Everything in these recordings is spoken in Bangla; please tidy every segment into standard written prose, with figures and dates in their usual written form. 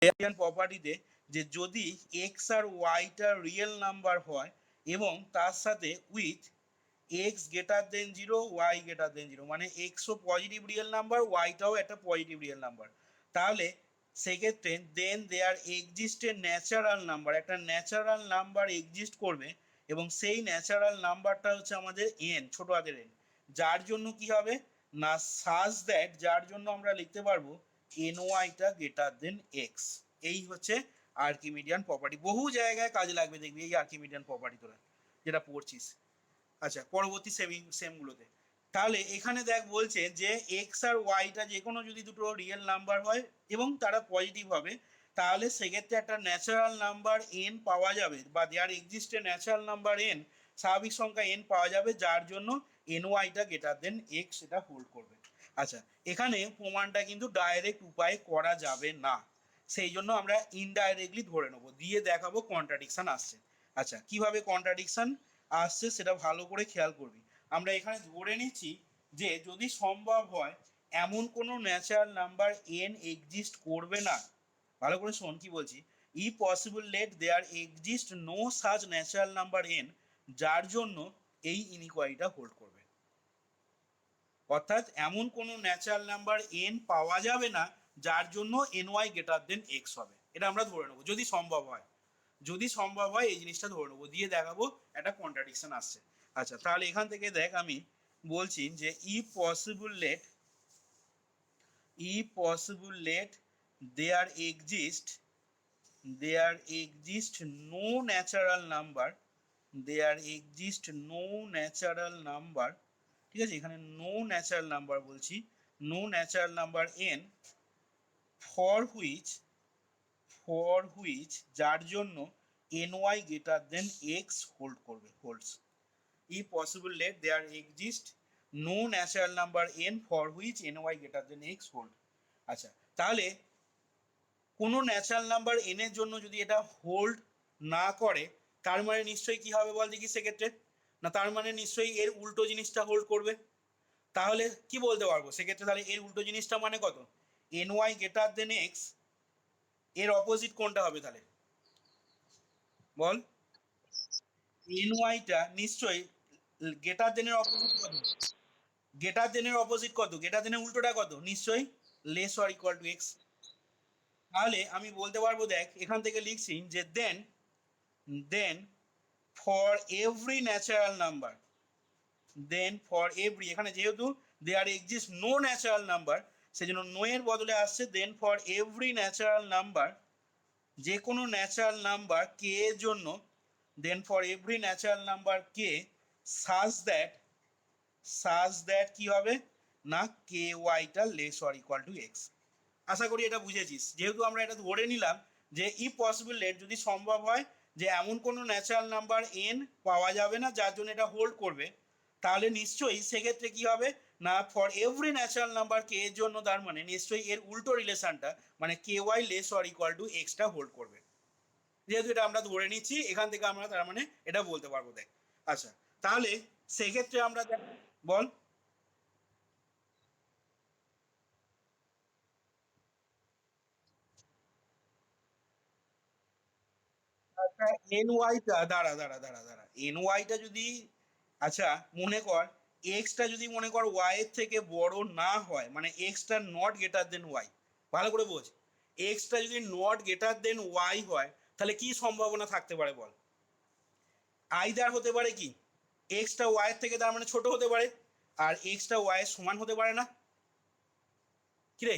টেলিয়ান প্রপার্টিতে যে যদি এক্স আর ওয়াইটা রিয়েল নাম্বার হয় এবং তার সাথে with x greater than zero y greater than zero, মানে এক্সও পজিটিভ রিয়েল নাম্বার ওয়াইটাও একটা পজিটিভ রিয়েল নাম্বার, তাহলে সেক্ষেত্রে then there exist a natural number, একটা ন্যাচারাল নাম্বার এক্সিস্ট করবে এবং সেই ন্যাচারাল নাম্বারটা হচ্ছে আমাদের এন, ছোট হাতের এন, যার জন্য কি হবে না সাজ দ্যাট, যার জন্য আমরা লিখতে পারবো এন ওয়াইটা গ্রেটার দেন এক্স। এই হচ্ছে আর্কিমিডিয়ান প্রপার্টি, বহু জায়গায় কাজে লাগবে দেখবি এই আর্কিমিডিয়ান প্রপার্টি তোরা যেটা পড়ছিস। আচ্ছা, পরবর্তী সেমগুলোতে তাহলে এখানে দেখ বলছে যে এক্স আর ওয়াইটা যে কোনো যদি দুটো রিয়েল নাম্বার হয় এবং তারা পজিটিভ হবে, তাহলে সেক্ষেত্রে একটা ন্যাচারাল নাম্বার এন পাওয়া যাবে, বা there exist a natural number n, স্বাভাবিক সংখ্যা এন পাওয়া যাবে, যার জন্য এন ওয়াইটা গ্রেটার দেন এক্স সেটা হোল্ড করবে। আচ্ছা, এখানে প্রমাণটা কিন্তু ডাইরেক্ট উপায়ে করা যাবে না, সেই জন্য আমরা ইনডাইরেক্টলি ধরে নেবো, দিয়ে দেখাবো কন্ট্রাডিকশন আসছে। আচ্ছা, কিভাবে কন্ট্রাডিকশন আসছে সেটা ভালো করে খেয়াল করবি। আমরা এখানে ধরে নিচ্ছি যে যদি সম্ভব হয় এমন কোনো ন্যাচারাল নাম্বার এন এক্সিস্ট করবে না, ভালো করে শোন কি বলছি, if possible let there exist no such natural number n, যার জন্য এই ইনইকুয়ালিটিটা হোল্ড করবে। অর্থাৎ এমন কোনো ন্যাচারাল নাম্বার এন পাওয়া যাবে না যার জন্য n y greater than x হবে, এটা আমরা ধরে নেবো যদি সম্ভব হয়। যদি সম্ভব হয় এই জিনিসটা ধরে নেবো, দিয়ে দেখাবো একটা কন্ট্রাডিকশন আসছে। আচ্ছা, তাহলে এখান থেকে দেখ আমি বলছি যে if possible let there exist no natural number, ঠিক আছে, এখানে নো ন্যাচারাল নাম্বার বলছি, no natural number n for which যার জন্য n y greater than x hold করবে, holds. If possible let there exist no natural number n for which n y greater than x hold. আচ্ছা, তাহলে কোনো ন্যাচারাল নাম্বার এন এর জন্য যদি এটা হোল্ড না করে, তার মানে নিশ্চয়ই কি হবে বল দেখি সেক্ষেত্রে, না তার মানে নিশ্চয়ই এর উল্টো জিনিসটা হোল্ড করবে। তাহলে কি বলতে পারবো সেক্ষেত্রে, তাহলে এর উল্টো জিনিসটা মানে কত, n y greater than x, এর অপোজিট কোনটা হবে তাহলে বল, এন ওয়াইটা নিশ্চয়ই গ্রেটার দেনের অপোজিট কত, গ্রেটার দেনের উল্টোটা কত, নিশ্চয়ই less or equal to x. তাহলে আমি বলতে পারবো, দেখ এখান থেকে লিখছি যে then for every natural number, এখানে যেহেতু there exist no natural number, সেই জন্য নো এর বদলে আসছে then for every natural number, যে কোনো ন্যাচারাল নাম্বার কে এর জন্য, then for every natural number k such that কি হবে না কে ওয়াইটা less or equal to x. আশা করি এটা বুঝেছিস, যেহেতু আমরা এটা ধরে নিলাম যে ই পসিবল লেট, যদি সম্ভব হয় যে এমন কোনো ন্যাচারাল নাম্বার এন পাওয়া যাবে না যার জন্য এটা হোল্ড করবে, তাহলে নিশ্চয়ই সেক্ষেত্রে কি হবে না ফর এভরি ন্যাচারাল নাম্বার কে এর জন্য, তার মানে নিশ্চয়ই এর উল্টো রিলেশনটা মানে k y less or equal to এক্সটা হোল্ড করবে। যেহেতু এটা আমরা ধরে নিচ্ছি, এখান থেকে আমরা তার মানে এটা বলতে পারবো দেখ। আচ্ছা, তাহলে সেক্ষেত্রে আমরা বল এন ওয়াইটা দাঁড়া এন ওয়াইটা যদি, আচ্ছা মনে কর এক্সটা যদি মনে কর ওয়াই এর থেকে বড় না হয়, মানে এক্সটা নট গ্রেটার দেন ওয়াই, ভালো করে বোঝ, এক্সটা যদি নট গ্রেটার দেন ওয়াই হয় তাহলে কি সম্ভাবনা থাকতে পারে বল, আইদার হতে পারে কি এক্সটা ওয়াই এর থেকে তার মানে ছোট হতে পারে, আর এক্সটা ওয়াই এর সমান হতে পারে না, কি রে,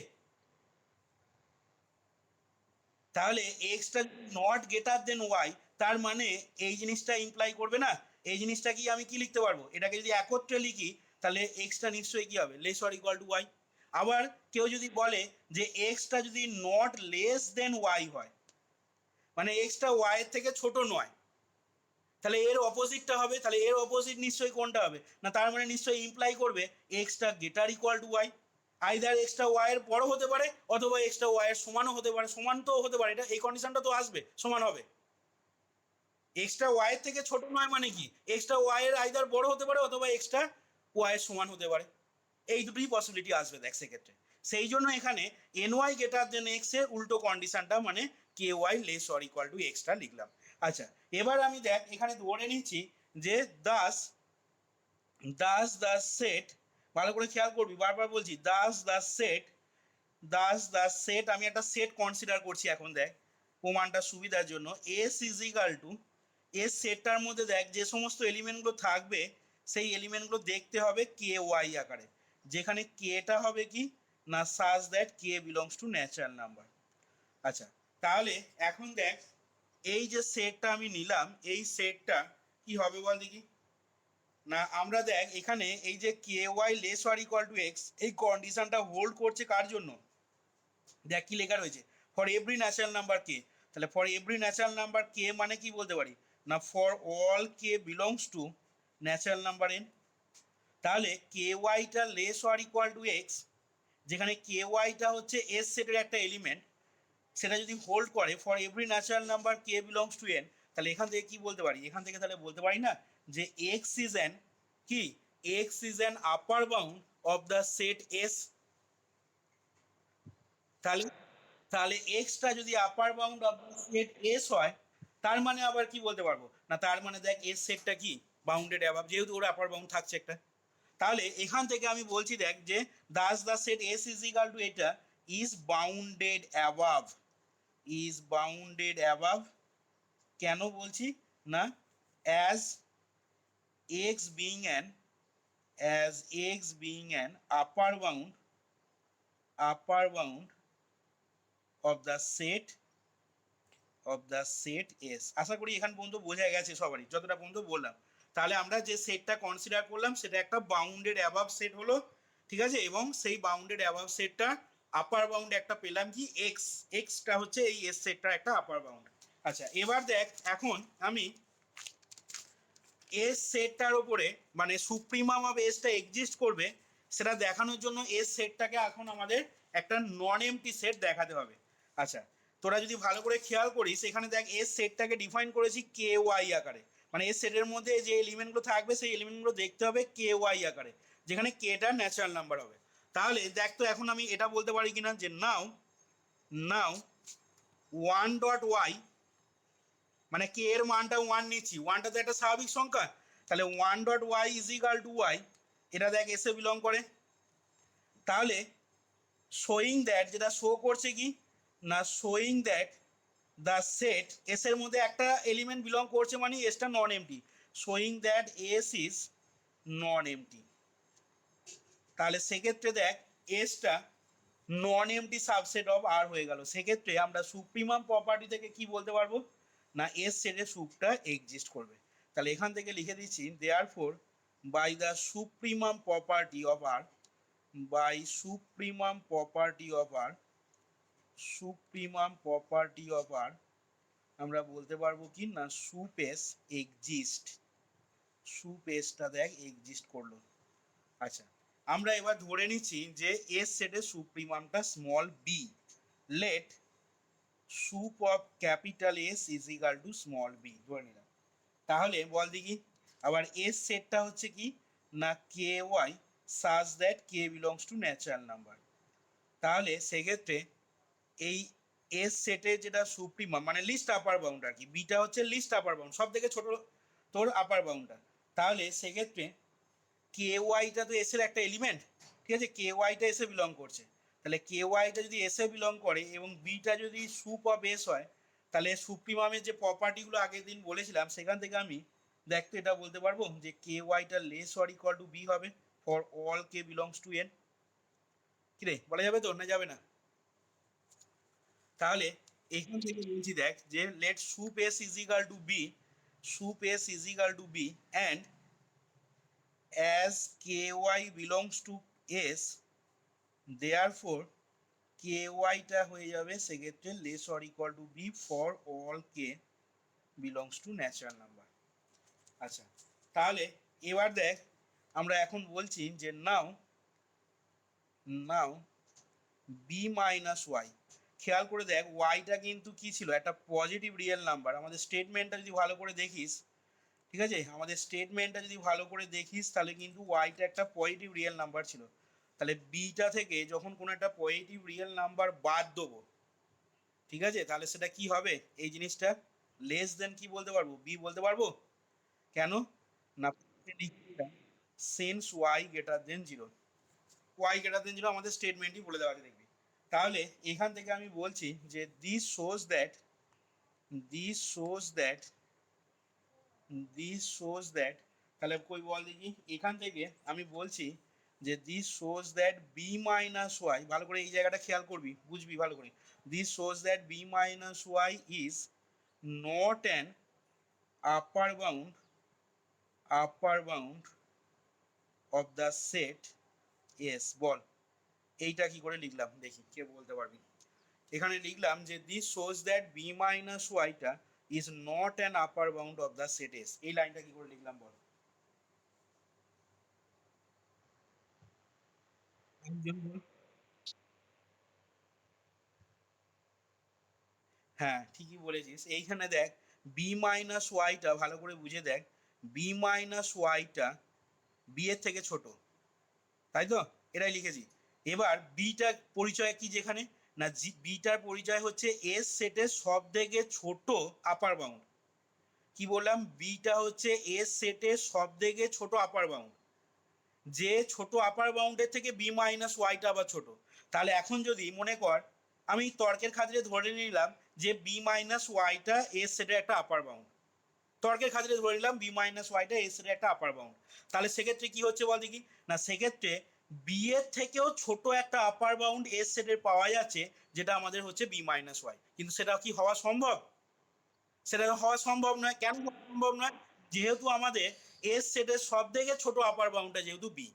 তাহলে এক্সটা নট গ্রেটার দেন ওয়াই, তার মানে এই জিনিসটা ইমপ্লাই করবে না, এই জিনিসটা কি আমি কি লিখতে পারবো, এটাকে যদি একত্রে লিখি তাহলে এক্সটা নিশ্চয়ই কি হবে less or equal to y. আবার কেউ যদি বলে যে এক্সটা যদি নট লেস দেন ওয়াই হয়, মানে এক্সটা ওয়াই এর থেকে ছোট নয়, তাহলে এর অপোজিটটা হবে, তাহলে এর অপোজিট নিশ্চয়ই কোনটা হবে না, তার মানে নিশ্চয়ই ইমপ্লাই করবে এক্সটা greater equal to y, either এক্সটা ওয়াই এর বড় হতে পারে অথবা এক্সটা ওয়াই এর সমানও হতে পারে, সমান তো হতে পারে, এটা এই কন্ডিশনটা তো আসবে সমান হবে, এক্সট্রা ওয়াই এর থেকে ছোট নয় মানে কি এক্সট্রা ওয়াই এর আইদার বড় হতে পারে অথবা এক্সট্রা ওয়াই এর সমান হতে পারে, এই দুটোই পসিবিলিটি আসবে দেখ সেক্ষেত্রে। সেই জন্য এখানে n y greater than x এর উল্টো কন্ডিশনটা মানে k y less or equal to এক্সটা লিখলাম। আচ্ছা, এবার আমি দেখ এখানে ধরে নিচ্ছি যে দাস দাস দ্য সেট, ভালো করে খেয়াল করবি, বারবার বলছি দাস সেট আমি একটা সেট কনসিডার করছি এখন, দেখ প্রমাণটা সুবিধার জন্য, S is equal to S সেটটার মধ্যে দেখ যে সমস্ত এলিমেন্টগুলো থাকবে সেই এলিমেন্টগুলো দেখতে হবে কে ওয়াই আকারে, যেখানে কেটা হবে কি না সাজ that k belongs to natural number. আচ্ছা, তাহলে এখন দেখ এই যে সেটটা আমি নিলাম এই সেটটা কি হবে বল দেখি না, আমরা দেখ এখানে এই যে k y less or equal to x এই কন্ডিশনটা হোল্ড করছে কার জন্য, দেখ কি লেখা রয়েছে for every natural number k, তাহলে for every natural number k মানে কি বলতে পারি না for all k belongs to natural number n. তাহলে কে ওয়াইটা less or equal to x, যেখানে কে ওয়াইটা হচ্ছে এস সেটের একটা এলিমেন্ট, সেটা যদি হোল্ড করে for every natural number K belongs to N, তাহলে এখান থেকে কি বলতে পারি, এখান থেকে তাহলে বলতে পারি না যে এক্স ইজ অ্যান কি x is an upper bound of the set S. তাহলে তাহলে এক্সটা যদি আপার bound of the set S হয় তার মানে আবার কি বলতে পারবো না, তার মানে দেখ এস সেটটা কি বাউন্ডেড অ্যাবাভ, যেহেতু ওর আপার বাউন্ড থাকছে একটা। তাহলে এখান থেকে আমি বলছি দেখ যে thus the set S is equal to এটা is bounded above, is bounded above, কেন বলছি না as x being an as x being an upper bound of the set S. আশা করি এখান পর্যন্ত বোঝা গেছে সবারই যতটা পর্যন্ত বললাম। তাহলে আমরা যে সেটটা কনসিডার করলাম সেটা একটা বাউন্ডেড অ্যাবাভ সেট হলো, ঠিক আছে, এবং সেই বাউন্ডেড অ্যাবাভ সেটটা আপার বাউন্ড একটা পেলাম কি এক্স, এক্সটা হচ্ছে এই এস সেটটার একটা আপার বাউন্ড। আচ্ছা, এবার দেখ এখন আমি এস সেটটার ওপরে মানে সুপ্রিমাম অফ এসটা এক্সিস্ট করবে সেটা দেখানোর জন্য এস সেটটাকে এখন আমাদের একটা নন এমটি সেট দেখাতে হবে। আচ্ছা, তোরা যদি ভালো করে খেয়াল করিস এখানে দেখ এস সেটটাকে ডিফাইন করেছি কে ওয়াই আকারে, মানে এস সেটের মধ্যে যে এলিমেন্টগুলো থাকবে সেই এলিমেন্টগুলো দেখতে হবে কে ওয়াই আকারে, যেখানে কেটা ন্যাচারাল নাম্বার হবে। তাহলে দেখ তো এখন আমি এটা বলতে পারি কিনা যে নাও নাও ওয়ান ডট ওয়াই, মানে কে এর মানটা ওয়ান নিচ্ছি, ওয়ানটা তো একটা স্বাভাবিক সংখ্যা, তাহলে one dot y is equal to y, এটা দেখ এসে বিলং করে। তাহলে শোয়িং দ্যাট, যেটা শো করছে কি না showing that the set S এর মধ্যে একটা এলিমেন্ট বিলং করছে মানে এসটা non empty, showing that S is non empty. তাহলে সেক্ষেত্রে দেখ এসটা non empty subset of R হয়ে গেল, সেক্ষেত্রে আমরা সুপ্রিমাম প্রপার্টি থেকে কি বলতে পারবো না এস সেটের সুপটা এক্সিস্ট করবে। তাহলে এখান থেকে লিখে দিচ্ছি therefore by the supremum property of R, by supremum property of R, supremum property of R আমরা বলতে পারবো কি না সুপেস এক্সিস্ট, সুপেসটা দেখ এক্সিস্ট করলো। আচ্ছা, আমরা এবার ধরে নিচ্ছি যে এস সেটের সুপ্রিমামটা small b, let sup of capital S is equal to small b ধরে নিলাম। তাহলে বল দেখি আবার এস সেটটা হচ্ছে কি না k y such that k belongs to natural number. তাহলে সেক্ষেত্রে এই এস সেটের যেটা সুপ্রিমাম মানে লিস্ট আপার বাউন্ড আর কি, বিটা হচ্ছে লিস্ট আপার বাউন্ড সব থেকে ছোট তোর আপার বাউন্ডটা, তাহলে সেক্ষেত্রে কে ওয়াইটা তো এস এর একটা এলিমেন্ট, ঠিক আছে, কে ওয়াইটা এসে বিলং করছে, তাহলে কে ওয়াইটা যদি এসে বিলং করে এবং বিটা যদি সুপ অফ এস হয় তাহলে সুপ্রিমামের যে প্রপার্টিগুলো আগের দিন বলেছিলাম সেখান থেকে আমি দেখতে এটা বলতে পারবো যে কে ওয়াইটা less or equal to b হবে for all k belongs to n. কিরে বলা যাবে তো না যাবে না? তাহলে এখান থেকে বলছি দেখ যে let sup S is equal to b, sup S is equal to b and as ky belongs to s therefore ky টা হয়ে যাবে সেক্ষেত্রে less or equal to b for all k belongs to natural number. আচ্ছা, তাহলে এবার দেখ আমরা এখন বলছি যে now now b minus y, খেয়াল করে দেখ ওয়াইটা কিন্তু কি ছিল একটা পজিটিভ রিয়েল নাম্বার, আমাদের স্টেটমেন্টটা যদি ভালো করে দেখিস, ঠিক আছে, আমাদের স্টেটমেন্টটা যদি ভালো করে দেখিস তাহলে কিন্তু ওয়াইটা একটা পজিটিভ রিয়েল নাম্বার ছিল। তাহলে বিটা থেকে যখন কোনো একটা পজিটিভ রিয়েল নাম্বার বাদ দেবো, ঠিক আছে, তাহলে সেটা কি হবে, এই জিনিসটা লেস দেন কি বলতে পারবো, বি বলতে পারবো। কেন না, since y greater than zero, y greater than zero আমাদের স্টেটমেন্টই বলে দেওয়া আছে দেখবি। তাহলে এখান থেকে আমি বলছি যে this shows that, this shows that, this shows that, তাহলে কই বল দেখি, এখান থেকে আমি বলছি যে this shows that b minus y, ভালো করে এই জায়গাটা খেয়াল করবি, বুঝবি ভালো করে, this shows that b minus y is not an upper bound, upper bound of the set S. বল এইটা কি করে লিখলাম দেখি, কে বলতে পারবি। এখানে লিখলাম যে this shows that b minus ওয়াইটা is not an upper bound of the set S, এই লাইনটা কি করে লিখলাম বল। হ্যাঁ ঠিকই বলেছিস, এইখানে দেখ বি মাইনাস ওয়াইটা ভালো করে বুঝে দেখ, বি মাইনাস ওয়াইটা বি এর থেকে ছোট, তাই তো, এটাই লিখেছি। এবার বিটার পরিচয় কি যেখানে, না বিটার পরিচয় হচ্ছে এস সেটের সব থেকে ছোট আপার বাউন্ড। কি বললাম, বিটা হচ্ছে এস সেটের সব থেকে ছোট আপার বাউন্ড, যে ছোট আপার বাউন্ডের থেকে বি মাইনাস ওয়াইটা আবার ছোট। তাহলে এখন যদি মনে কর আমি তর্কের খাতিরে ধরে নিলাম যে বি মাইনাস ওয়াইটা এস সেটের একটা আপার বাউন্ড, তর্কের খাতিরে ধরে নিলাম বি মাইনাস ওয়াইটা এস এর একটা আপার বাউন্ড, তাহলে সেক্ষেত্রে কি হচ্ছে বল দেখি, না সেক্ষেত্রে বি এর থেকেও ছোট একটা আপার বাউন্ড এস সেটের পাওয়া যাচ্ছে, যেটা আমাদের হচ্ছে বি মাইনাস ওয়াই, কিন্তু সেটা কি হওয়া সম্ভব, সেটা হওয়া সম্ভব নয়। কেন সম্ভব নয়, যেহেতু আমাদের এস সেটের সব থেকে ছোট আপার বাউন্ডটা যেহেতু বি,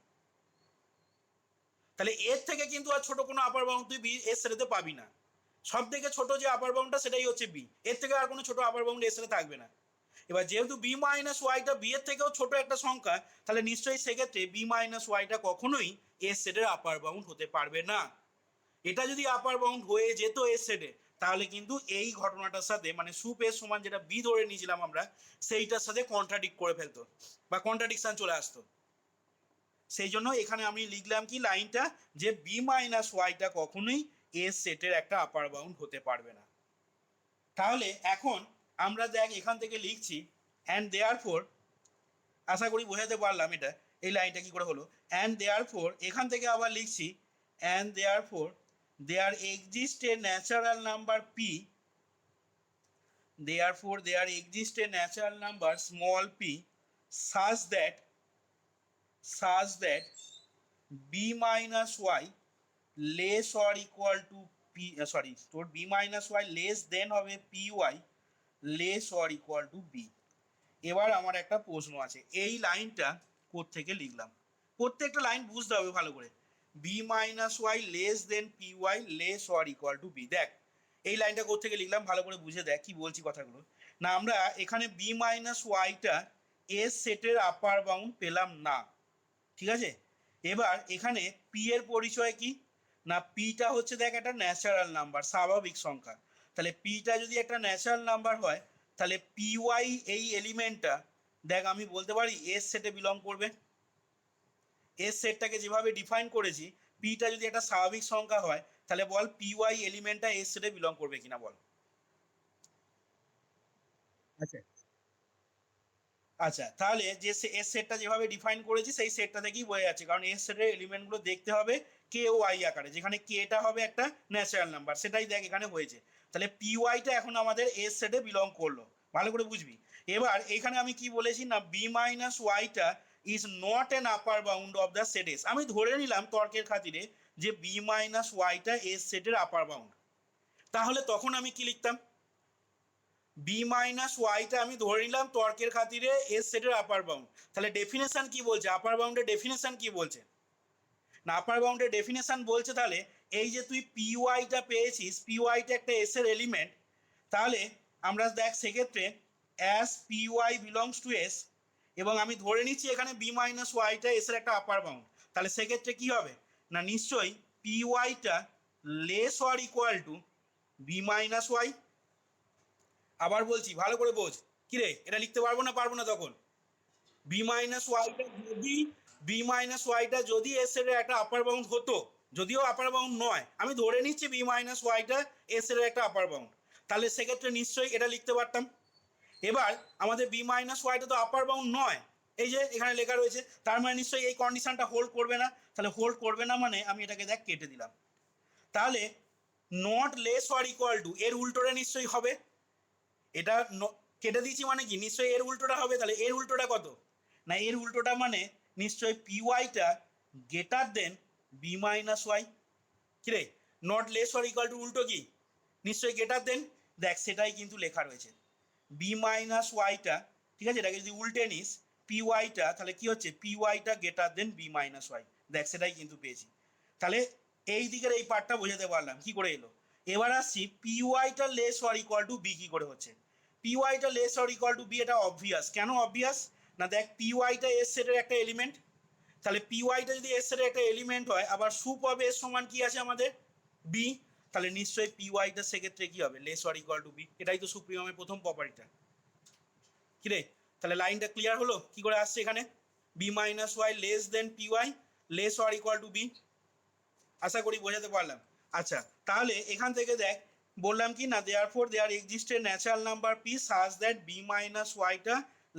তাহলে এর থেকে কিন্তু আর ছোট কোনো আপার বাউন্ড তুই বি এস সেটেতে পাবি না, সব থেকে ছোট যে আপার বাউন্ডটা সেটাই হচ্ছে বি, এর থেকে আর কোনো ছোট আপার বাউন্ড এস সেটে থাকবে না। এবার যেহেতু বি মাইনাস ওয়াইটা বি এর থেকেও ছোট একটা সংখ্যা, তাহলে নিশ্চয়ই সেক্ষেত্রে বি মাইনাস ওয়াইটা কখনোই এস সেটের আপার বাউন্ড হতে পারবে না। এটা যদি আপার বাউন্ড হয়ে যেত এস সেটে, তাহলে কিন্তু এই ঘটনাটার সাথে মানে সুপ এর সমান যেটা বি ধরে নিয়েছিলাম আমরা, সেইটার সাথে কন্ট্রাডিক্ট করে ফেলতো বা কন্ট্রাডিকশন চলে আসতো। সেই জন্য এখানে আমি লিখলাম কি লাইনটা, যে বি মাইনাস ওয়াইটা কখনোই এস সেটের একটা আপার বাউন্ড হতে পারবে না। তাহলে এখন আমরা দেখ এখান থেকে লিখছি অ্যান্ড দেয়ার ফোর, আশা করি বোঝাতে পারলাম এটা, এই লাইনটা কি করে হলো, অ্যান্ড দেয়ার ফোর এখান থেকে আবার লিখছি and therefore there exist a natural number p, therefore there exists a natural number small p such that b minus y less or equal to p sorry তোর b minus y less than হবে py less or equal to b। এবার আমার একটা প্রশ্ন আছে, এই লাইনটা কোত্থেকে লিখলাম, প্রত্যেকটা লাইন বুঝতে হবে ভালো করে, b minus y less than p y less or equal to b. দেখ এই লাইনটা কোত্থেকে লিখলাম ভালো করে বুঝে দেখ কি বলছি কথাগুলো, না আমরা এখানে বি মাইনাস ওয়াইটা এস সেটের আপার বাউন্ড পেলাম না, ঠিক আছে। এবার এখানে পি এর পরিচয় কি, না পিটা হচ্ছে দেখ একটা ন্যাচারাল নাম্বার, স্বাভাবিক সংখ্যা, তাহলে পিটা যদি একটা ন্যাচারাল নাম্বার হয়, তাহলে পি ওয়াই এই এলিমেন্টটা দেখ আমি বলতে পারি এস সেটে বিলং করবে। এস সেটটাকে যেভাবে ডিফাইন করেছি, পিটা যদি একটা স্বাভাবিক সংখ্যা হয়, তাহলে বল পি ওয়াই এলিমেন্টটা এস সেটে বিলং করবে কিনা বল। আচ্ছা আচ্ছা, তাহলে যে এস সেটটা যেভাবে ডিফাইন করেছি সেই সেটটা থেকেই বোঝা যাচ্ছে, কারণ এস সেটের এলিমেন্টগুলো দেখতে হবে কে ও আই আকারে, যেখানে কেটা হবে একটা ন্যাচারাল নাম্বার, সেটাই দেখ এখানে হয়েছে। তাহলে পি ওয়াইটা এখন আমাদের এস সেটে বিলং করলো, ভালো করে বুঝবি। এবার এখানে আমি কি বলেছি, না বি মাইনাস ওয়াইটা is not an upper bound of the set S, আমি ধরে নিলাম তর্কের খাতিরে যে বি মাইনাস ওয়াইটা এস সেটের আপার বাউন্ড, তাহলে তখন আমি কি লিখতাম, বি মাইনাস ওয়াইটা আমি ধরে নিলাম তর্কের খাতিরে এস সেটের আপার বাউন্ড, তাহলে ডেফিনেশন কি বলছে, আপার বাউন্ডের ডেফিনেশন কি বলছে, না আপার বাউন্ডের ডেফিনেশন বলছে তাহলে এই যে তুই পি ওয়াইটা পেয়েছিস, পি ওয়াইটা একটা এস এর এলিমেন্ট, তাহলে আমরা দেখ সেক্ষেত্রে as p y belongs to S, এবং আমি ধরে নিচ্ছি এখানে বি মাইনাস ওয়াইটা এস এর একটা আপার বাউন্ড, তাহলে সেক্ষেত্রে কি হবে, না নিশ্চয়ই পি ওয়াইটা less or equal to b minus y. আবার বলছি ভালো করে বোঝ, কিরে এটা লিখতে পারবো না তখন, বি মাইনাস ওয়াইটা যদি বি মাইনাস ওয়াইটা যদি এস এর একটা আপার বাউন্ড হতো, যদিও আপার বাউন্ড নয়, আমি ধরে নিচ্ছি বি মাইনাস ওয়াইটা এস এর একটা আপার বাউন্ড, তাহলে সেক্ষেত্রে নিশ্চয়ই এটা লিখতে পারতাম। এবার আমাদের বি মাইনাস ওয়াইটা তো আপার বাউন্ড নয়, এই যে এখানে লেখা রয়েছে, তার মানে নিশ্চয়ই এই কন্ডিশনটা হোল্ড করবে না। তাহলে হোল্ড করবে না মানে আমি এটাকে দেখ কেটে দিলাম। তাহলে not less or equal two এর উল্টোটা নিশ্চয়ই হবে, এটা কেটে দিয়েছি মানে কি নিশ্চয়ই এর উল্টোটা হবে। তাহলে এর উল্টোটা কত, না এর উল্টোটা মানে নিশ্চয়ই পি ওয়াইটা greater than b minus y. কিরে, not less or equal to উল্টো কি, নিশ্চয়ই গ্রেটার দেন। দেখ সেটাই কিন্তু লেখা রয়েছে, বি মাইনাস ওয়াইটা, ঠিক আছে, এটাকে যদি উল্টে নিস পি ওয়াইটা, তাহলে কি হচ্ছে পি ওয়াইটা greater than b minus y. দেখ সেটাই কিন্তু পেয়েছি। তাহলে এই দিকের এই পার্টটা বোঝাতে পারলাম কি করে এলো। এবার আসছি পি ওয়াইটা less or equal to b কি করে হচ্ছে। পি ওয়াইটা less or equal to b, এটা অবভিয়াস। কেন অবভিয়াস, না দেখ পি ওয়াইটা এস সেটের একটা এলিমেন্ট, তাহলে পি ওয়াইটা যদি এস এর একটা এলিমেন্ট হয়, আবার সুপ অফ এস সমান কি আছে আমাদের বি, তাহলে নিশ্চয়ই পি ওয়াইটা সেক্ষেত্রে কি হবে less or equal to b. এটাই তো সুপ্রিমামের প্রথম প্রপার্টিটা। কিরে, তাহলে লাইনটা ক্লিয়ার হলো কি করে আসছে এখানে, b minus y less than p y less or equal to b. আশা করি বোঝাতে পারলাম। আচ্ছা, তাহলে এখান থেকে দেখ বললাম কি না, therefore there exist a natural number p such that b minus ওয়াইটা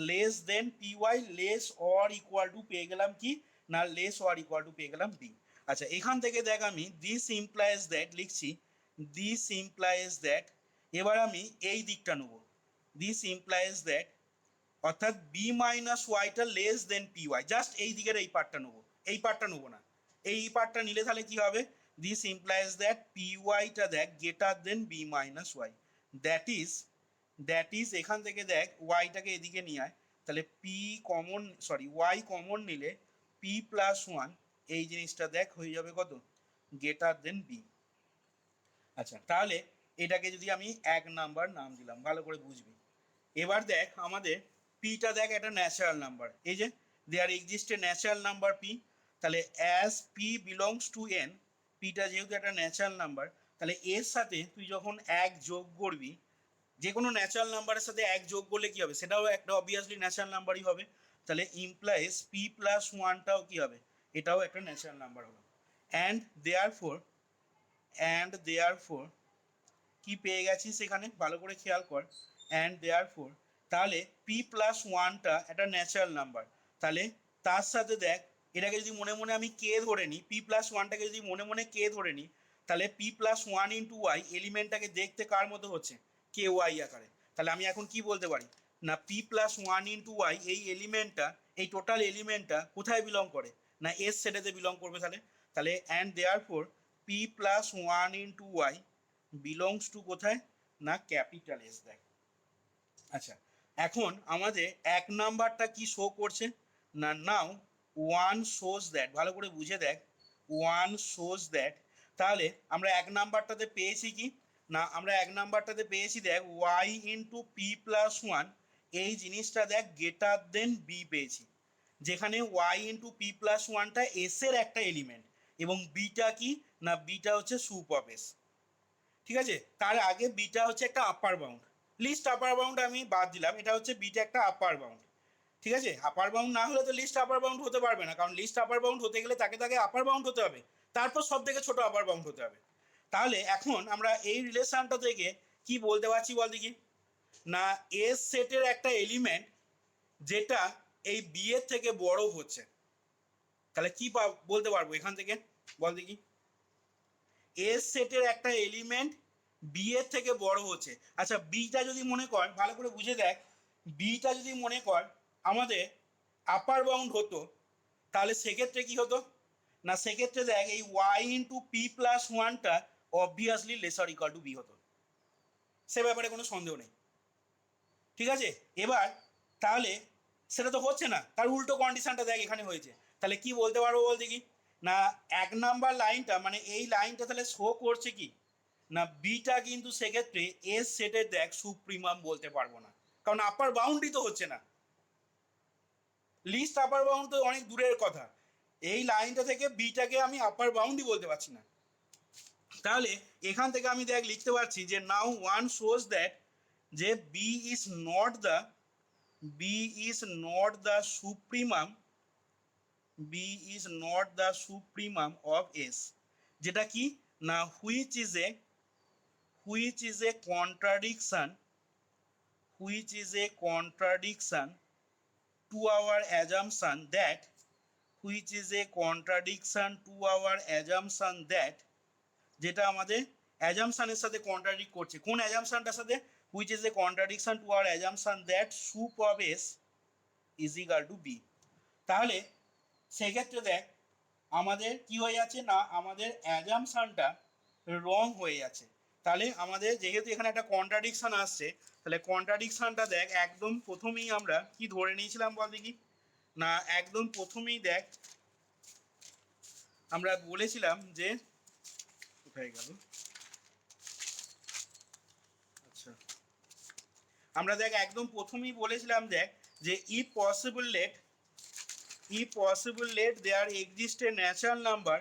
less than p y less or equal to পেয়ে গেলাম কি না লেস অর ইকুয়াল টু পেয়ে গেলাম বি। আচ্ছা, এখান থেকে দেখ আমি দিস ইমপ্লাইজ দ্যাট লিখছি, দিস ইমপ্লাইজ দ্যাট, এবার আমি এই দিকটা নেব, দিস ইমপ্লাইজ দ্যাট অর্থাৎ বি মাইনাস ওয়াইটা less than p y, just এই দিকের এই পার্টটা নেবো, এই পার্টটা নেবো না, এই পার্টটা নিলে তাহলে কি হবে, দিস ইমপ্লাইজ দ্যাট পি ওয়াইটা দেখ greater than b minus y, that is এখান থেকে দেখ ওয়াইটাকে এদিকে নিয়ে আয়, তাহলে পি কমন ওয়াই কমন নিলে পি প্লাস ওয়ান, এই জিনিসটা দেখ হয়ে যাবে কত গ্রেটার দেন বি। আচ্ছা, তাহলে এটাকে যদি আমি এক নাম্বার নাম দিলাম, ভালো করে বুঝবি। এবার দেখ আমাদের পিটা দেখ একটা ন্যাচারাল নাম্বার, এই যে there exist a natural number p, তাহলে as p belongs to n, পিটা যেহেতু একটা ন্যাচারাল নাম্বার, তাহলে এর সাথে তুই যখন এক যোগ করবি, যে কোনো ন্যাচারাল নাম্বারের সাথে এক যোগ করলে কি হবে, সেটাও একটা অবভিয়াসলি ন্যাচারাল নাম্বারই হবে। তাহলে ইমপ্লাইজ পি প্লাস ওয়ানটাও কি হবে, এটাও একটা ন্যাচারাল নাম্বার হলো। অ্যান্ড দেয়ার ফোর কি পেয়ে গেছি সেখানে ভালো করে খেয়াল কর, অ্যান্ড দেয়ার ফোর, তাহলে পি প্লাস ওয়ানটা একটা ন্যাচারাল নাম্বার, তাহলে তার সাথে দেখ এটাকে যদি মনে মনে আমি কে ধরে নিই, পি প্লাস ওয়ানটাকে যদি মনে মনে কে ধরে নিই, তাহলে p plus one into y এলিমেন্টটাকে দেখতে কার মতো হচ্ছে, কে ওয়াই আকারে। তাহলে আমি এখন কি বলতে পারি না p plus one into y এই এলিমেন্টটা, এই টোটাল এলিমেন্টটা কোথায় বিলং করে, না এস সেটেতে বিলং করবে। তাহলে তাহলে and therefore p plus one into y belongs to কোথায়, না ক্যাপিটাল এস। দেখ আচ্ছা, এখন আমাদের এক নাম্বারটা কি শো করছে, না নাও ওয়ান শোজ দ্যাট, ভালো করে বুঝে দেখ, ওয়ান শোজ দ্যাট, তাহলে আমরা এক নাম্বারটাতে পেয়েছি কি না, আমরা এক নাম্বারটাতে পেয়েছি দেখ y into p plus one, এই জিনিসটা দেখ গ্রেটার দেন বি পেয়েছি, যেখানে ওয়াই ইন্টু পি প্লাস ওয়ানটা এসের একটা এলিমেন্ট এবং বিটা কি না বিটা হচ্ছে সুপ অফ এস। ঠিক আছে, তার আগে বিটা হচ্ছে একটা আপার বাউন্ড, লিস্ট আপার বাউন্ড আমি বাদ দিলাম, এটা হচ্ছে বিটা একটা আপার বাউন্ড। ঠিক আছে, আপার বাউন্ড না হলে তো লিস্ট আপার বাউন্ড হতে পারবে না, কারণ লিস্ট আপার বাউন্ড হতে গেলে তাকে তাকে আপার বাউন্ড হতে হবে, তারপর সব থেকে ছোট আপার বাউন্ড হতে হবে। তাহলে এখন আমরা এই রিলেশনটা থেকে কি বলতে পারছি বল দেখি, না এস সেটের একটা এলিমেন্ট যেটা এই বি এর থেকে বড় হচ্ছে, তাহলে কি বলতে পারবো এখান থেকে বল দেখি, এস সেটের একটা এলিমেন্ট বি এর থেকে বড় হচ্ছে। আচ্ছা, বিটা যদি মনে কর, ভালো করে বুঝে দেখ, বিটা যদি মনে কর আমাদের আপার বাউন্ড হতো, তাহলে সেক্ষেত্রে কি হতো, না সেক্ষেত্রে দেখ এই ওয়াই ইন্টু পি প্লাস ওয়ানটা obviously lesser equal to b হতো, সে ব্যাপারে কোনো সন্দেহ নেই। ঠিক আছে, এবার তাহলে সেটা তো হচ্ছে না, তার উল্টো কন্ডিশনটা দেখ এখানে হয়েছে, তাহলে কি বলতে পারবো বল দেখি, না এক নাম্বার লাইনটা মানে এই লাইনটা তাহলে শো করছে কি না বিটা কিন্তু সেক্ষেত্রে এস সেটের দেখ সুপ্রিমাম বলতে পারবো না, কারণ আপার বাউন্ডই তো হচ্ছে না, লিস্ট আপার বাউন্ড তো অনেক দূরের কথা, এই লাইনটা থেকে বিটাকে আমি আপার বাউন্ডই বলতে পারছি না। তাহলে এখান থেকে আমি দেখ লিখতে পারছি যে নাও ওয়ান শোজ দ্যাট যে b is not the supremum b is not the supremum of S, যেটা কি না which is a contradiction, which is a contradiction to our assumption that, which is a contradiction to our assumption that, যেটা আমাদের অ্যাজাম্পশনের সাথে কন্ট্রাডিক্ট করছে। কোন অ্যাজাম্পশনটার সাথে? Which is a contradiction to our assumption that sup of S is equal to b. তাহলে সেক্ষেত্রে দেখ আমাদের কি হয়ে যাচ্ছে না আমাদের অ্যাজাম্পশনটা রং হয়ে যাচ্ছে। তাহলে আমাদের যেহেতু এখানে একটা কন্ট্রাডিকশন আসছে, তাহলে কন্ট্রাডিকশনটা দেখ একদম প্রথমেই আমরা কি ধরে নিয়েছিলাম বল দেখি, না একদম প্রথমেই দেখ আমরা বলেছিলাম যে কোথায় গেল, আচ্ছা আমরা দেখ একদম প্রথমেই বলেছিলাম দেখ যে if possible let there exist a natural number,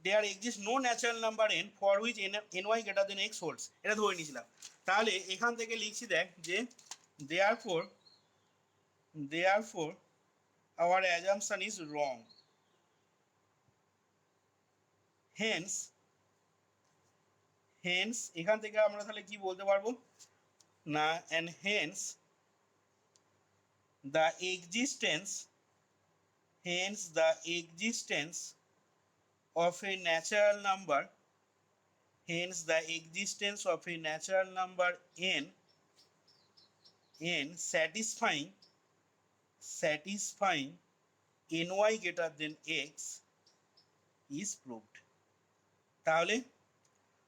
there exists no natural number n for which ny greater than x holds, এটা ধরে নিয়েছিলাম। তাহলে এখান থেকে লিখছি দেখ যে therefore our assumption is wrong, hence এখান থেকে আমরা তাহলে কি বলতে পারবো না and hence the existence of a natural number, hence the existence of a natural number n satisfying ny greater than x is proved। তাহলে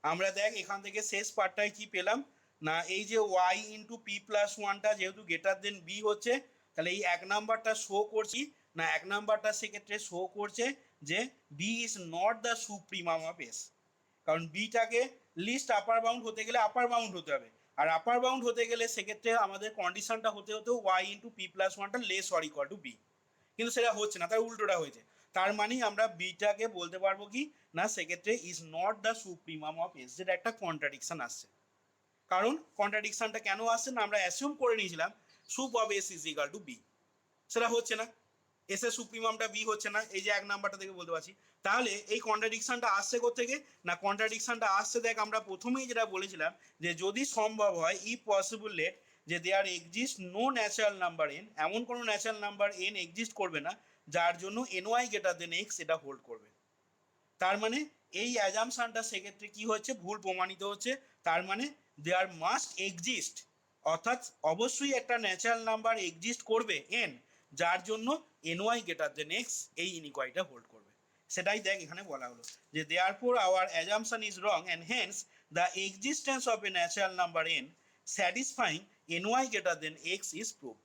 আমরা দেখ এখান থেকে শেষ পার্টটায় কি পেলাম না এই যে y ইন্টু পি প্লাস ওয়ানটা যেহেতু গ্রেটার দেন বি হচ্ছে, তাহলে এই এক নাম্বারটা শো করছি না এক নাম্বারটা সেক্ষেত্রে শো করছে যে b is not the supremum of S, কারণ বিটাকে লিস্ট আপার বাউন্ড হতে গেলে আপার বাউন্ড হতে হবে, আর আপার বাউন্ড হতে গেলে সেক্ষেত্রে আমাদের কন্ডিশনটা হতে ওয়াই ইন্টু পি প্লাস ওয়ানটা less or equal to b, কিন্তু সেটা হচ্ছে না, তার উল্টোটা হয়েছে। তার মানে আমরা বিটাকে বলতে পারবো কি না সেক্ষেত্রে is not the supremum of S, যেটা একটা কন্ট্রাডিকশন আসছে। কারণ কন্ট্রাডিকশনটা কেন আসছে না আমরা অ্যাসিউম করে নিয়েছিলাম sup of S is equal to b, সেটা হচ্ছে না, এস এর সুপ্রিমামটা বি হচ্ছে না, এই যে এক নাম্বারটা থেকে বলতে পারছি। তাহলে এই কন্ট্রাডিকশনটা আসছে কোত্থেকে না কন্ট্রাডিকশনটা আসছে দেখ আমরা প্রথমেই যেটা বলেছিলাম যে যদি সম্ভব হয় ই পসিবল লেট যে there exist no natural number n, এমন কোনো ন্যাচারাল নাম্বার এন এক্সিস্ট করবে না যার জন্য n y greater than x এটা হোল্ড করবে। তার মানে এই অ্যাজাম্পশনটা সেক্ষেত্রে কি হচ্ছে ভুল প্রমাণিত হচ্ছে। তার মানে দেয়ার মাস্ট এক্সিস্ট, অর্থাৎ অবশ্যই একটা ন্যাচারাল নাম্বার এক্সিস্ট করবে এন যার জন্য n y greater than x এই ইনইকুয়ালিটিটা হোল্ড করবে। সেটাই দেখ এখানে বলা হলো যে therefore our assumption is wrong and hence the existence of a natural number n satisfying n y greater than x is proved.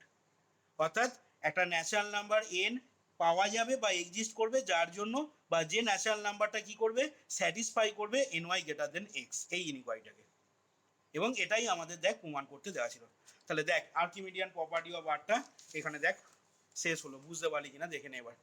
অর্থাৎ একটা ন্যাচারাল নাম্বার এন পাওয়া যাবে বা এক্সিস্ট করবে যার জন্য বা যে ন্যাচারাল নাম্বারটা কি করবে স্যাটিসফাই করবে n y greater than x এই ইনইকুয়ালিটিটাকে, এবং এটাই আমাদের দেখ প্রমাণ করতে দেওয়া ছিল। তাহলে দেখ আর্কিমিডিয়ান প্রপার্টি অফ আরটা এখানে দেখ শেষ হলো, বুঝতে পারলি কিনা দেখে নে এবার।